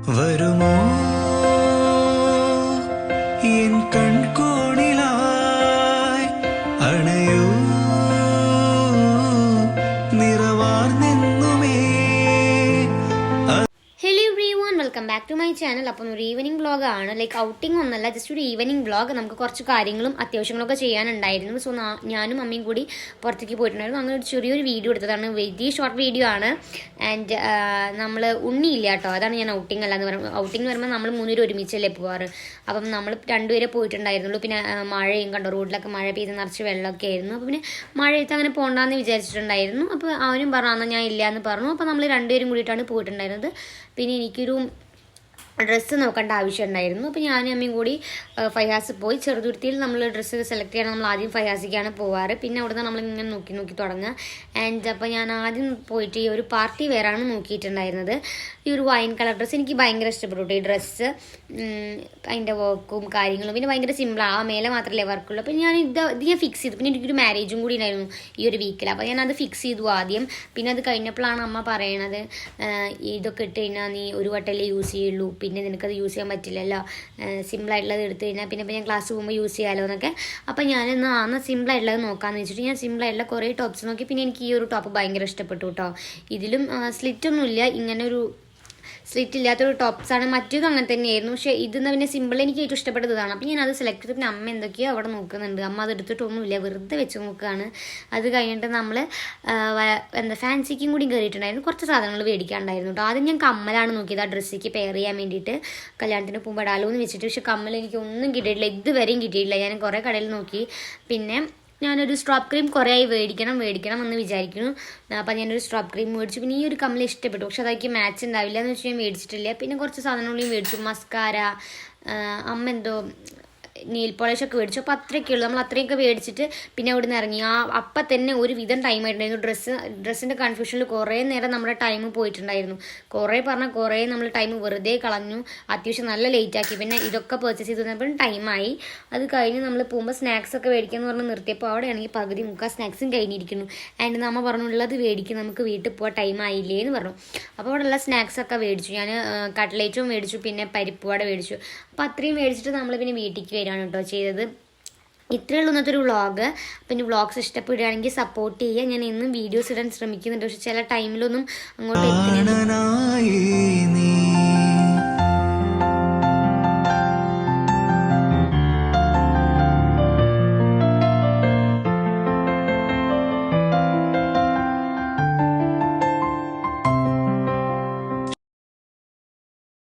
വരുമോ എൻ കൺകോണിലായി അണയൂ നിറവാർന്നെന്നുമേ. Hello everyone, welcome back to my channel. അപ്പം ഒരു ഈവനിങ് വ്ളോഗാണ്. ലൈക്ക് ഔട്ടിംഗ് ഒന്നല്ല, ജസ്റ്റ് ഒരു ഈവനിങ് വ്ളോഗ്. നമുക്ക് കുറച്ച് കാര്യങ്ങളും അത്യാവശ്യങ്ങളൊക്കെ ചെയ്യാനുണ്ടായിരുന്നു. സോ ഞാനും അമ്മയും കൂടി പുറത്തേക്ക് പോയിട്ടുണ്ടായിരുന്നു. അങ്ങനെ ഒരു ചെറിയൊരു വീഡിയോ എടുത്തതാണ്. വലിയ ഷോർട്ട് വീഡിയോ ആണ്. ആൻഡ് നമ്മൾ ഉണ്ണിയില്ല കേട്ടോ, അതാണ് ഞാൻ ഔട്ടിംഗ് അല്ല എന്ന് പറയുന്നത്. ഔട്ടിംഗ് എന്ന് പറയുമ്പോൾ നമ്മൾ 3 പേര് ഒരുമിച്ചല്ലേ പോകാറ്. അപ്പം നമ്മൾ 2 പേരെ പോയിട്ടുണ്ടായിരുന്നുള്ളൂ. പിന്നെ മഴയും കണ്ടോ, റോഡിലൊക്കെ മഴ പെയ്ത് നിറച്ച് വെള്ളമൊക്കെ ആയിരുന്നു. അപ്പോൾ പിന്നെ മഴയത്ത് അങ്ങനെ പോകണ്ടെന്ന് വിചാരിച്ചിട്ടുണ്ടായിരുന്നു. അപ്പോൾ അവനും പറഞ്ഞു എന്നാൽ ഞാൻ ഇല്ല എന്ന് പറഞ്ഞു. അപ്പോൾ നമ്മൾ 2 പേരും കൂടിയിട്ടാണ് പോയിട്ടുണ്ടായിരുന്നത്. പിന്നെ എനിക്കൊരു ഡ്രസ്സ് നോക്കേണ്ട ആവശ്യം ഉണ്ടായിരുന്നു. അപ്പോൾ ഞാനും അമ്മയും കൂടി ഫൈഹാസ് പോയി. ചെറുതുരുത്തിയിൽ നമ്മൾ ഡ്രസ്സ് സെലക്ട് ചെയ്യണം. നമ്മൾ ആദ്യം ഫൈഹാസിക്കാണ് പോവാറ്. പിന്നെ അവിടുന്ന് നമ്മളിങ്ങനെ നോക്കി തുടങ്ങുക. ആൻഡ് അപ്പോൾ ഞാൻ ആദ്യം പോയിട്ട് ഈ ഒരു പാർട്ടി വെയറാണ് നോക്കിയിട്ടുണ്ടായിരുന്നത്. ഈ ഒരു വൈൻ കളർ ഡ്രസ്സ് എനിക്ക് ഭയങ്കര ഇഷ്ടപ്പെട്ടു. ഈ ഡ്രസ്സ് അതിൻ്റെ വർക്കും കാര്യങ്ങളും പിന്നെ ഭയങ്കര സിമ്പിളാണ്. ആ മേലെ മാത്രമല്ലേ വർക്കുള്ളൂ. അപ്പോൾ ഞാൻ ഇത് ഞാൻ ഫിക്സ് ചെയ്തു. പിന്നെ എനിക്കൊരു മാരേജും കൂടി ഉണ്ടായിരുന്നു ഈ ഒരു വീക്കിൽ. അപ്പോൾ ഞാനത് ഫിക്സ് ചെയ്തു ആദ്യം. പിന്നെ അത് കഴിഞ്ഞപ്പോഴാണ് അമ്മ പറയണത്, ഇതൊക്കെ ഇട്ട് കഴിഞ്ഞാൽ നീ ഒരു വട്ടമല്ലേ യൂസ് ചെയ്യുള്ളൂ, പിന്നെ നിനക്കത് യൂസ് ചെയ്യാൻ പറ്റില്ലല്ലോ, സിമ്പിളായിട്ടുള്ളത് എടുത്തു കഴിഞ്ഞാൽ പിന്നെ ഞാൻ ക്ലാസ് പോകുമ്പോൾ യൂസ് ചെയ്യാമല്ലോ എന്നൊക്കെ. അപ്പോൾ ഞാനെന്നാൽ സിമ്പിളായിട്ടുള്ളത് നോക്കാമെന്ന് വെച്ചിട്ട് ഞാൻ സിമ്പിളായിട്ടുള്ള കുറേ ടോപ്സ് നോക്കി. പിന്നെ എനിക്ക് ഈ ഒരു ടോപ്പ് ഭയങ്കര ഇഷ്ടപ്പെട്ടു കേട്ടോ. ഇതിലും സ്ലിറ്റൊന്നുമില്ല, ഇങ്ങനെ ഒരു സ്ലിറ്റ് ഇല്ലാത്തൊരു ടോപ്സാണ്. മറ്റേതും അങ്ങനെ തന്നെയായിരുന്നു. പക്ഷേ ഇതെന്ന് പിന്നെ സിമ്പിൾ എനിക്ക് ഏറ്റവും ഇഷ്ടപ്പെട്ടത് ഇതാണ്. അപ്പോൾ ഞാൻ അത് സെലക്ട് ചെയ്ത് പിന്നെ അമ്മ എന്തൊക്കെയോ അവിടെ നോക്കുന്നുണ്ട്. അമ്മ അത് എടുത്തിട്ടൊന്നുമില്ല, വെറുതെ വെച്ച് നോക്കുകയാണ്. അത് കഴിഞ്ഞിട്ട് നമ്മൾ ഫാൻസിക്കും കൂടി കയറിയിട്ടുണ്ടായിരുന്നു. കുറച്ച് സാധനങ്ങൾ മേടിക്കാനുണ്ടായിരുന്നു കേട്ടോ. ആദ്യം ഞാൻ കമ്മലാണ് നോക്കിയത്, ആ ഡ്രസ്സിക്ക് പെയർ ചെയ്യാൻ വേണ്ടിയിട്ട് കല്യാണത്തിന് പോകുമ്പോൾ ഇടാലോ എന്ന് വെച്ചിട്ട്. പക്ഷേ കമ്മൽ എനിക്കൊന്നും കിട്ടിയിട്ടില്ല, ഇതുവരെയും കിട്ടിയിട്ടില്ല. ഞാൻ കുറേ കടയിൽ നോക്കി. പിന്നെ ഞാനൊരു സ്ട്രോപ്പ് ക്രീം കുറേ ആയി മേടിക്കണം എന്ന് വിചാരിക്കുന്നു. അപ്പം ഞാനൊരു സ്ട്രോപ്പ് ക്രീം മേടിച്ചു. പിന്നെ ഈ ഒരു കമ്മൽ ഇഷ്ടപ്പെട്ടു, പക്ഷെ അതൊക്കെ മാച്ച് ഉണ്ടാവില്ല എന്ന് വെച്ചാൽ ഞാൻ മേടിച്ചിട്ടില്ല. പിന്നെ കുറച്ച് സാധനങ്ങളും മേടിച്ചു. മസ്കാര, അമ്മ എന്തോ നെയിൽ പോളിഷൊക്കെ മേടിച്ചു. അപ്പോൾ അത്രയൊക്കെ ഉള്ളൂ. നമ്മൾ അത്രയൊക്കെ മേടിച്ചിട്ട് പിന്നെ അവിടെ നിന്ന് ഇറങ്ങി. അപ്പം തന്നെ ഒരു വിധം ടൈം ആയിട്ടുണ്ടായിരുന്നു. ഡ്രസ്സിൻ്റെ കൺഫ്യൂഷനിൽ കുറേ നേരം നമ്മുടെ ടൈം പോയിട്ടുണ്ടായിരുന്നു. കുറേ നമ്മൾ ടൈം വെറുതെ കളഞ്ഞു. അത്യാവശ്യം നല്ല ലേറ്റാക്കി. പിന്നെ ഇതൊക്കെ പർച്ചേസ് ചെയ്ത് തന്നപ്പോഴും ടൈമായി. അത് കഴിഞ്ഞ് നമ്മൾ പോകുമ്പോൾ സ്നാക്സ് ഒക്കെ മേടിക്കാമെന്ന് പറഞ്ഞ് നിർത്തിയപ്പോൾ അവിടെയാണെങ്കിൽ പകുതി മുക്കാൽ സ്നാക്സും കഴിഞ്ഞിരിക്കുന്നു. ആൻഡ് നമ്മ പറഞ്ഞുള്ളത് മേടിക്കും, നമുക്ക് വീട്ടിൽ പോകാൻ ടൈം ആയില്ലേ എന്ന് പറഞ്ഞു. അപ്പോൾ അവിടെയുള്ള സ്നാക്സൊക്കെ മേടിച്ചു. ഞാൻ കട്ട്ലേറ്റും മേടിച്ചു, പിന്നെ പരിപ്പ് വട മേടിച്ചു. അപ്പോൾ അത്രയും മേടിച്ചിട്ട് നമ്മൾ പിന്നെ വീട്ടിലേക്ക് വരികയാണ് കേട്ടോ ചെയ്തത്. ഇത്രയേ ഉള്ളൂ ഇന്നത്തെ ഒരു വ്ളോഗ്. പിന്നെ വ്ളോഗ്സ് ഇഷ്ടപ്പെടുകയാണെങ്കിൽ സപ്പോർട്ട് ചെയ്യുക. ഞാൻ എന്നും വീഡിയോസ് ഇടാൻ ശ്രമിക്കുന്നുണ്ട്, പക്ഷെ ചില ടൈമിലൊന്നും അങ്ങോട്ട് എത്തുന്നില്ല.